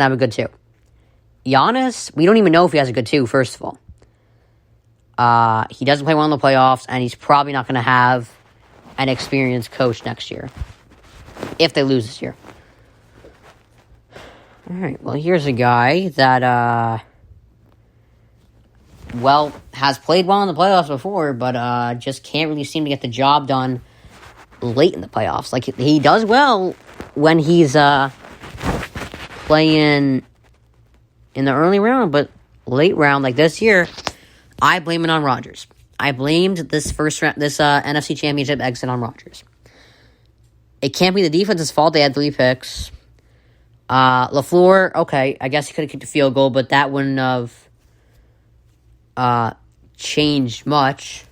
have a good 2. Giannis, we don't even know if he has a good 2, first of all. He doesn't play well in the playoffs, and he's probably not going to have an experienced coach next year, if they lose this year. All right, well, here's a guy that, has played well in the playoffs before, but just can't really seem to get the job done late in the playoffs. Like, he does well when he's playing in the early round, but late round, like this year, I blame it on Rodgers. I blamed this first round, this NFC Championship exit on Rodgers. It can't be the defense's fault. They had 3 picks. LaFleur, okay, I guess he could have kicked a field goal, but that wouldn't have changed much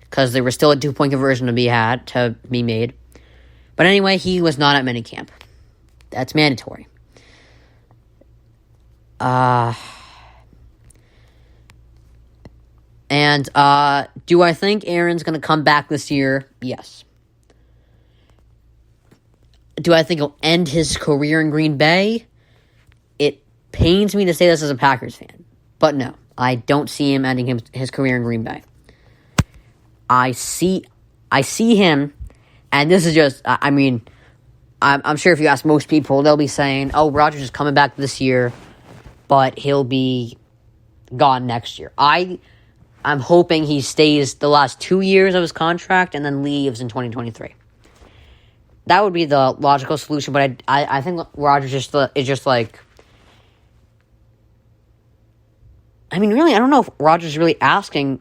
because there was still a 2-point conversion to be made. But anyway, he was not at minicamp. That's mandatory. And do I think Aaron's going to come back this year? Yes. Do I think he'll end his career in Green Bay? It pains me to say this as a Packers fan, but no, I don't see him ending his career in Green Bay. I see him, and this is just, I'm sure if you ask most people, they'll be saying, oh, Rodgers is coming back this year, but he'll be gone next year. I'm hoping he stays the last 2 years of his contract and then leaves in 2023. That would be the logical solution, but I think Rodgers is just like... really, I don't know if Rodgers is really asking...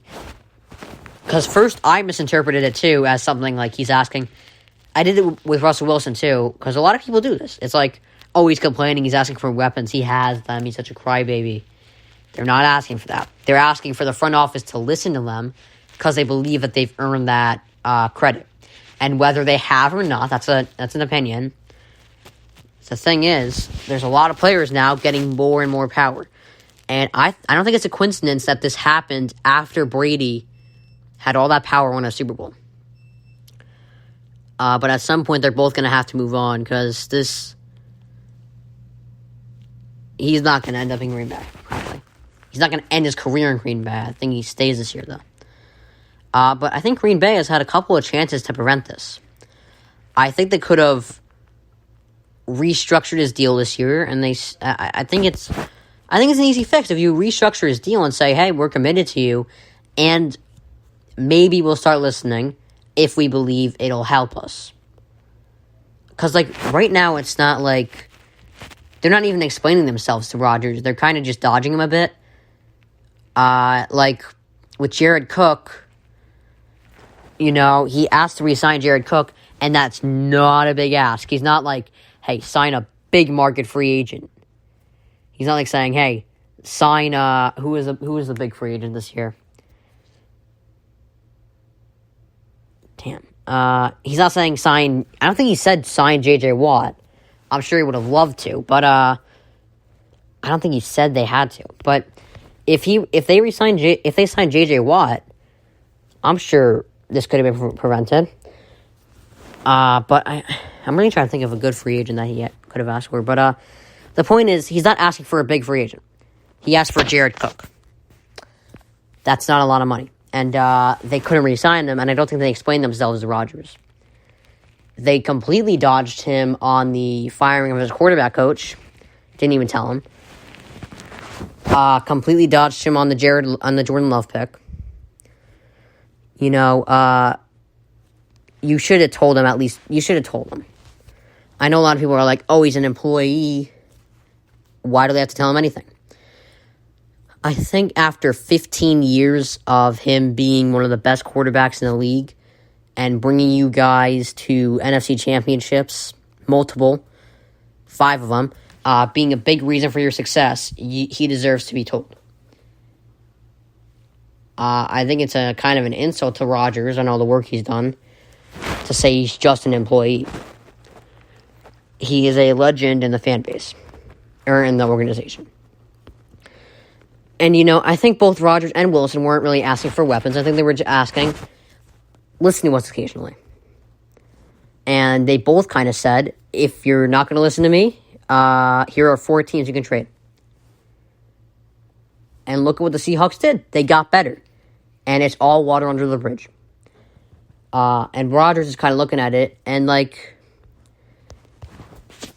Because first, I misinterpreted it, too, as something like he's asking... I did it with Russell Wilson, too, because a lot of people do this. It's like, oh, he's complaining, he's asking for weapons, he has them, he's such a crybaby. They're not asking for that. They're asking for the front office to listen to them because they believe that they've earned that credit. And whether they have or not, that's an opinion. The thing is, there's a lot of players now getting more and more power. And I don't think it's a coincidence that this happened after Brady had all that power on a Super Bowl. But at some point, they're both going to have to move on because he's not going to end up in Green Bay, probably. He's not going to end his career in Green Bay. I think he stays this year, though. But I think Green Bay has had a couple of chances to prevent this. I think they could have restructured his deal this year, and I think it's an easy fix if you restructure his deal and say, hey, we're committed to you, and maybe we'll start listening if we believe it'll help us. Because, right now, it's not like they're not even explaining themselves to Rodgers. They're kind of just dodging him a bit. With Jared Cook, he asked to re-sign Jared Cook, and that's not a big ask. He's not like, hey, sign a big market free agent. He's not like saying, hey, sign, who is the big free agent this year? Damn. He's not saying sign, I don't think he said sign J.J. Watt. I'm sure he would have loved to, but, I don't think he said they had to. But if they sign J.J. Watt, I'm sure this could have been prevented. But I'm really trying to think of a good free agent that he could have asked for. But the point is, he's not asking for a big free agent. He asked for Jared Cook. That's not a lot of money. And they couldn't re-sign him, and I don't think they explained themselves to Rodgers. They completely dodged him on the firing of his quarterback coach. Didn't even tell him. Completely dodged him on the Jordan Love pick. You should have told him at least. You should have told him. I know a lot of people are like, oh, he's an employee. Why do they have to tell him anything? I think after 15 years of him being one of the best quarterbacks in the league and bringing you guys to NFC championships, multiple, 5 of them, being a big reason for your success, he deserves to be told. I think it's a kind of an insult to Rodgers and all the work he's done to say he's just an employee. He is a legend in the fan base, or in the organization. And, I think both Rodgers and Wilson weren't really asking for weapons. I think they were just asking, listen to us occasionally. And they both kind of said, if you're not going to listen to me, Here are 4 teams you can trade. And look at what the Seahawks did. They got better. And it's all water under the bridge. And Rodgers is kind of looking at it. And, like,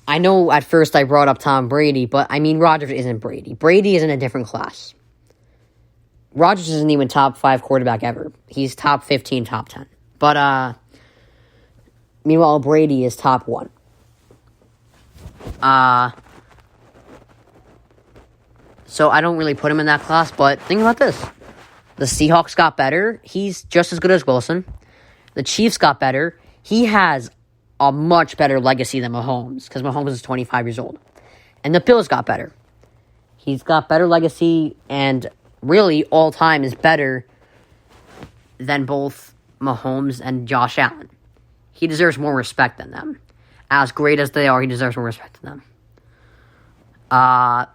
I know at first I brought up Tom Brady, but, I mean, Rodgers isn't Brady. Brady is in a different class. Rodgers isn't even top 5 quarterback ever. He's top 15, top 10. But, meanwhile, Brady is top 1. So I don't really put him in that class, but think about this. The Seahawks got better. He's just as good as Wilson. The Chiefs got better. He has a much better legacy than Mahomes, because Mahomes is 25 years old. And the Bills got better. He's got better legacy, and really, all time is better than both Mahomes and Josh Allen. He deserves more respect than them. As great as they are, he deserves more respect than them.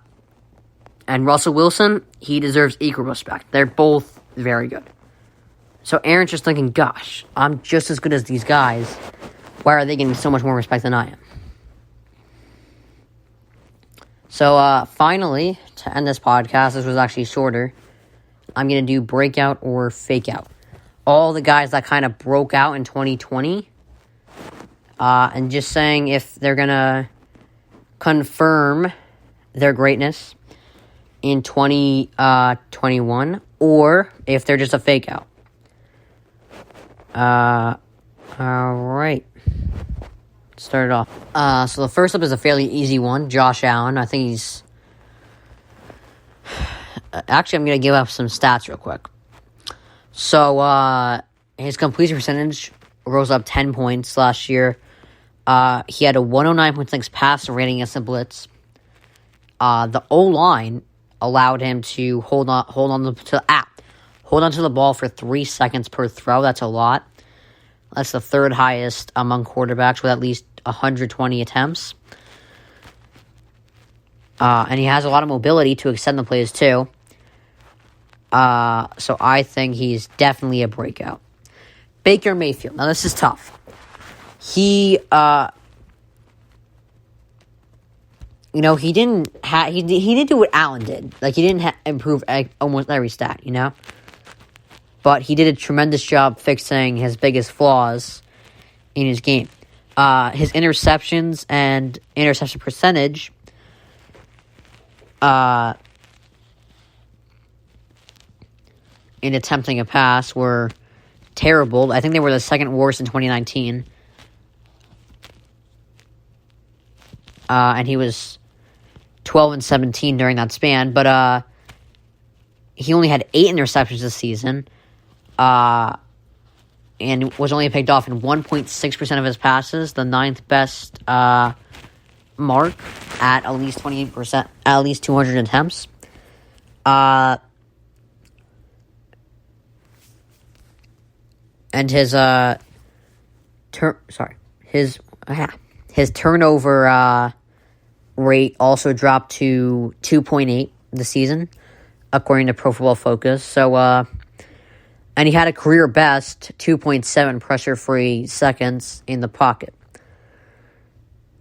And Russell Wilson, he deserves equal respect. They're both very good. So Aaron's just thinking, gosh, I'm just as good as these guys. Why are they getting so much more respect than I am? So finally, to end this podcast, this was actually shorter, I'm going to do breakout or fake out. All the guys that kind of broke out in 2020, and just saying if they're going to confirm their greatness in 2021, or if they're just a fake out. All right. Start it off. So the first up is a fairly easy one. Josh Allen. I think he's... Actually, I'm going to give up some stats real quick. So, his completion percentage rose up 10 points last year. He had a 109.6 passer rating against the blitz. The O-line allowed him to hold on to the ball for 3 seconds per throw. That's a lot. That's the third highest among quarterbacks with at least 120 attempts. And he has a lot of mobility to extend the plays too. So I think he's definitely a breakout. Baker Mayfield. Now this is tough. He didn't do what Allen did. Like, he didn't improve almost every stat, But he did a tremendous job fixing his biggest flaws in his game. His interceptions and interception percentage in attempting a pass were terrible. I think they were the second worst in 2019. And he was 12-17 during that span, but he only had 8 interceptions this season, and was only picked off in 1.6% of his passes, the 9th best mark at least 28%, at least 200 attempts. And his turnover rate also dropped to 2.8 this season, according to Pro Football Focus. So, and he had a career best 2.7 pressure-free seconds in the pocket.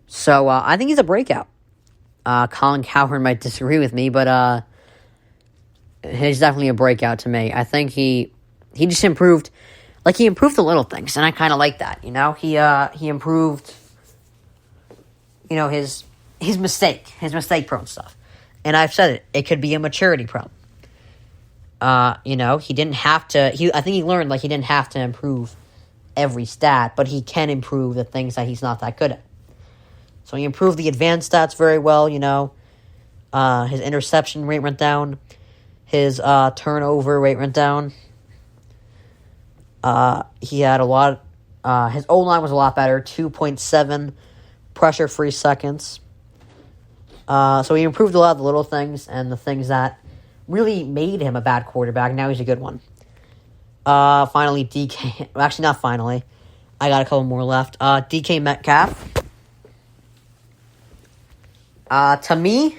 So, I think he's a breakout. Colin Cowherd might disagree with me, but he's definitely a breakout to me. I think he just improved. Like, he improved the little things, and I kind of like that, He improved, his mistake-prone stuff. And I've said it could be a maturity problem. He didn't have to, I think he learned, he didn't have to improve every stat, but he can improve the things that he's not that good at. So he improved the advanced stats very well, his interception rate went down, his turnover rate went down. He had a lot, his O-line was a lot better, 2.7 pressure-free seconds. So he improved a lot of the little things and the things that really made him a bad quarterback. Now he's a good one. Finally, DK. Well, actually, not finally. I got a couple more left. DK Metcalf. To me,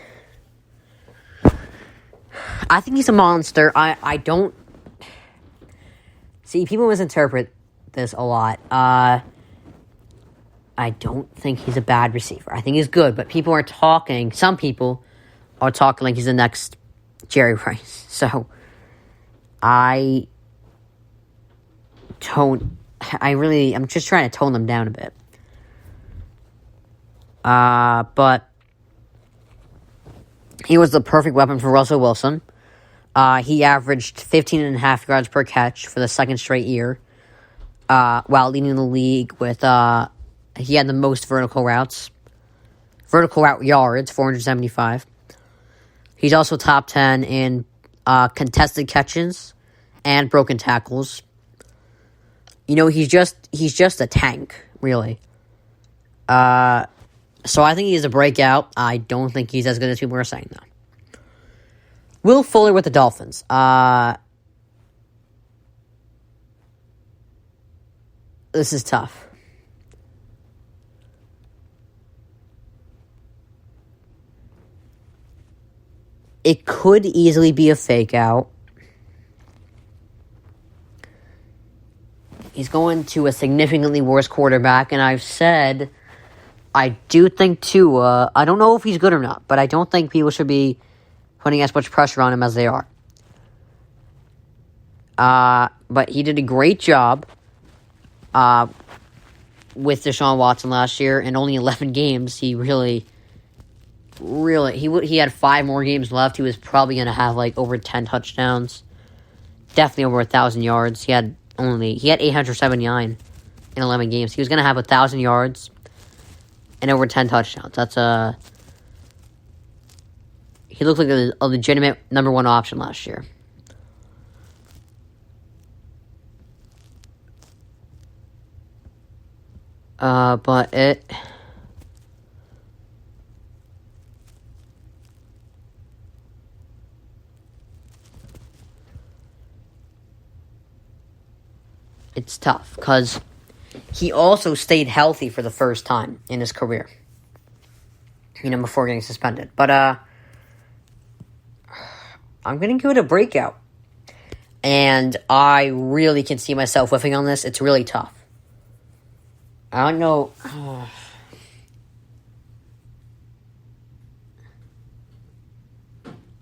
I think he's a monster. I don't... See, people misinterpret this a lot. I don't think he's a bad receiver. I think he's good, but some people are talking like he's the next Jerry Rice. So, I'm just trying to tone them down a bit. But he was the perfect weapon for Russell Wilson. He averaged 15.5 yards per catch for the second straight year, while leading the league with, he had the most vertical route yards, 475. He's also top 10 in contested catches and broken tackles. He's just a tank, really. So I think he's a breakout. I don't think he's as good as people are saying, though. Will Fuller with the Dolphins. This is tough. It could easily be a fake out. He's going to a significantly worse quarterback, and I've said I do think Tua, I don't know if he's good or not, but I don't think people should be putting as much pressure on him as they are. But he did a great job with Deshaun Watson last year. In only 11 games, he he had 5 more games left. He was probably going to have over 10 touchdowns. Definitely over 1,000 yards. He had 879 in 11 games. He was going to have 1,000 yards and over 10 touchdowns. He looked like a legitimate number 1 option last year. But it's tough because he also stayed healthy for the first time in his career, before getting suspended. But I'm going to give it a breakout. And I really can see myself whiffing on this. It's really tough. I don't know. I'm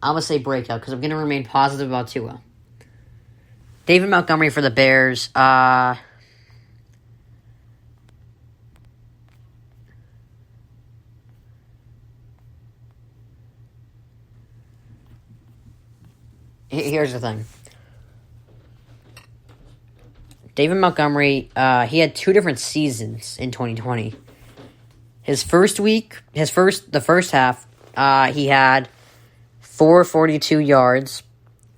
going to say breakout because I'm going to remain positive about Tua. David Montgomery for the Bears. Here's the thing. David Montgomery, he had 2 different seasons in 2020. The first half, he had 442 yards,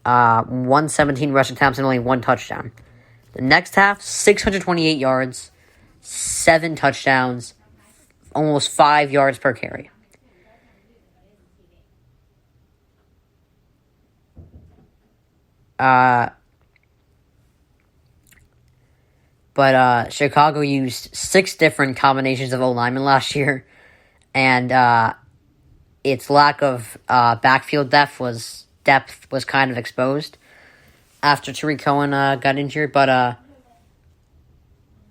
117 rush attempts, and only 1 touchdown. The next half, 628 yards, 7 touchdowns, almost 5 yards per carry. But Chicago used 6 different combinations of O-linemen last year, and its lack of backfield depth was kind of exposed after Tariq Cohen got injured. But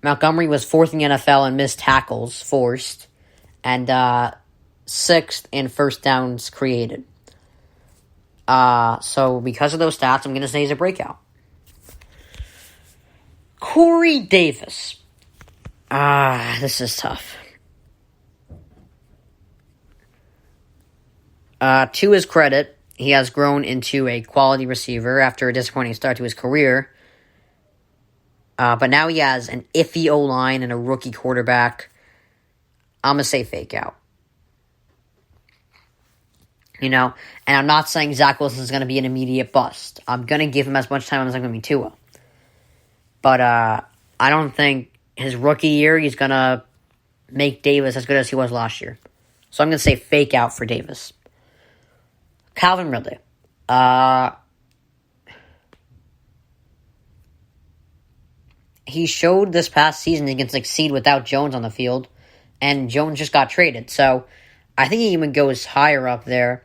Montgomery was 4th in the NFL in missed tackles forced, and 6th in first downs created. So because of those stats, I'm going to say he's a breakout. Corey Davis. This is tough. To his credit, he has grown into a quality receiver after a disappointing start to his career. But now he has an iffy O-line and a rookie quarterback. I'm going to say fake out. And I'm not saying Zach Wilson is going to be an immediate bust. I'm going to give him as much time as I'm going to be Tua. But I don't think his rookie year he's going to make Davis as good as he was last year. So I'm going to say fake out for Davis. Calvin Ridley. He showed this past season he can succeed without Jones on the field. And Jones just got traded. So I think he even goes higher up there.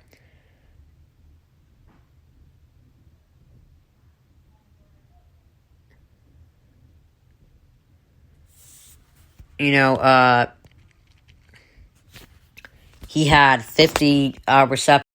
he had 50 receptions.